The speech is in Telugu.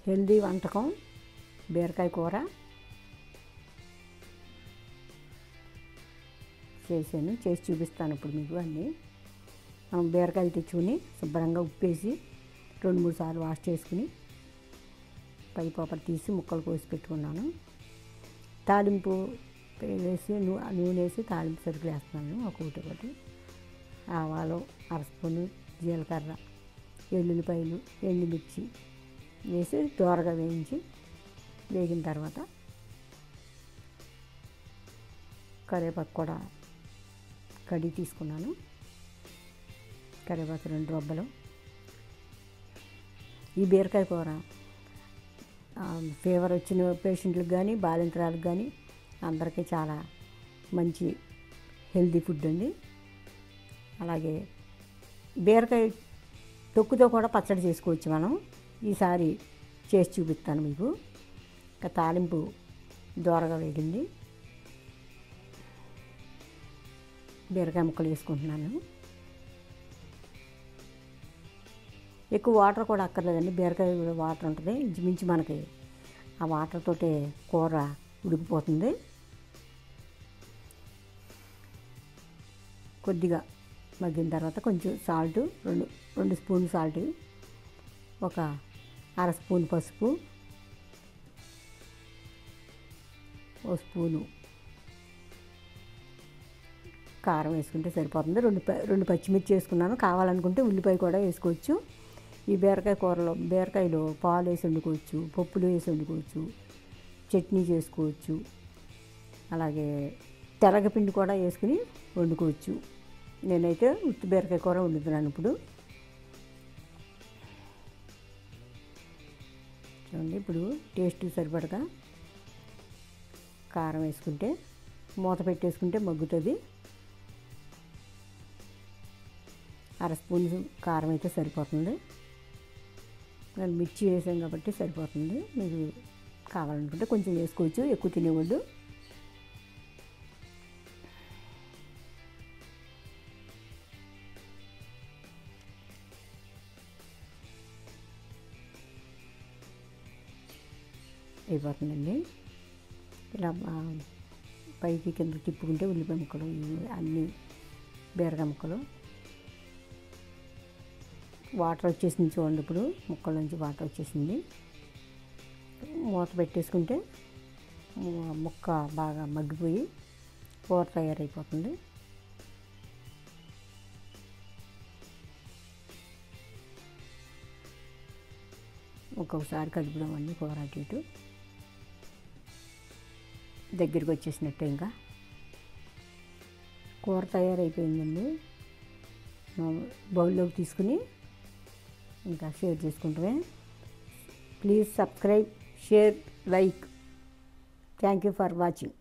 హెల్దీ వంటకం బీరకాయ కూర చేసి చూపిస్తాను ఇప్పుడు మీకు అన్నీ. మనం బీరకాయలు తెచ్చుకుని శుభ్రంగా ఉప్పేసి 2-3 సార్లు వాష్ చేసుకుని పై పోపర్ తీసి ముక్కలు కోసి పెట్టుకున్నాను. తాలింపు వేసి నూనె వేసి తాలింపు సరుకులు వేస్తున్నాను ఒకటి. ఆవాలు 1/2 స్పూను, జీలకర్ర, ఎల్లుల్లిపాయలు, ఎండుమిర్చి వేసి దోరగా వేగిన తర్వాత కరివేపాకు కూడా కడిగి తీసుకున్నాను. కరివేపాకు 2 రబ్బలు. ఈ బీరకాయ కూర ఫీవర్ వచ్చిన పేషెంట్లకు కానీ బాలింతరాలకు కానీ అందరికీ చాలా మంచి హెల్తీ ఫుడ్ అండి. అలాగే బీరకాయ తొక్కుతో కూడా పచ్చడి చేసుకోవచ్చు మనం. ఈసారి చేసి చూపిస్తాను మీకు. ఇంకా తాలింపు దోరగా వేగింది. బీరకాయ ముక్కలు వేసుకుంటున్నాను. ఎక్కువ వాటర్ కూడా అక్కర్లేదండి. బీరకాయ కూడా వాటర్ ఉంటుంది. ఇంచుమించు మనకి ఆ వాటర్ తోటే కూర ఉడికిపోతుంది. కొద్దిగా మగ్గిన తర్వాత కొంచెం సాల్ట్, 2 స్పూన్లు సాల్ట్, ఒక 1/2 స్పూన్ పసుపు, 1 స్పూను కారం వేసుకుంటే సరిపోతుంది. 2 పచ్చిమిర్చి వేసుకున్నాను. కావాలనుకుంటే ఉల్లిపాయ కూడా వేసుకోవచ్చు. ఈ బీరకాయ కూరలో బీరకాయలో పాలు వేసి వండుకోవచ్చు, పప్పులు వేసి వండుకోవచ్చు, చట్నీ చేసుకోవచ్చు. అలాగే తెరగపిండి కూడా వేసుకుని వండుకోవచ్చు. నేనైతే ఉత్తి బీరకాయ కూర వండుతున్నాను ఇప్పుడు. చూడండి, ఇప్పుడు టేస్ట్ సరిపడగా కారం వేసుకుంటే మూత పెట్టేసుకుంటే మగ్గుతుంది. 1/2 స్పూన్ కారం అయితే సరిపోతుంది. నేను మిర్చి వేసాం కాబట్టి సరిపోతుంది. మీరు కావాలనుకుంటే కొంచెం వేసుకోవచ్చు, ఎక్కువ తినేవాళ్ళు. అయిపోతుందండి. ఇలా పైకి కింద తిప్పుకుంటే ఉల్లిపాయ ముక్కలు అన్నీ బీరకాయ ముక్కలు వాటర్ వచ్చేసింది. చూడండి, ఇప్పుడు ముక్కల నుంచి వాటర్ వచ్చేసింది. మూత పెట్టేసుకుంటే ముక్క బాగా మగ్గిపోయి కూర తయారైపోతుంది. ఒక్కొక్కసారి కలుపుదామండి. కూర అటు ఇటు దగ్గరికి వచ్చేసినట్టే ఇంకా కూర తయారైపోయిందండి. బౌల్లోకి తీసుకుని ఇంకా షేర్ చేసుకుంటామే. Please subscribe, share, like. Thank you for watching.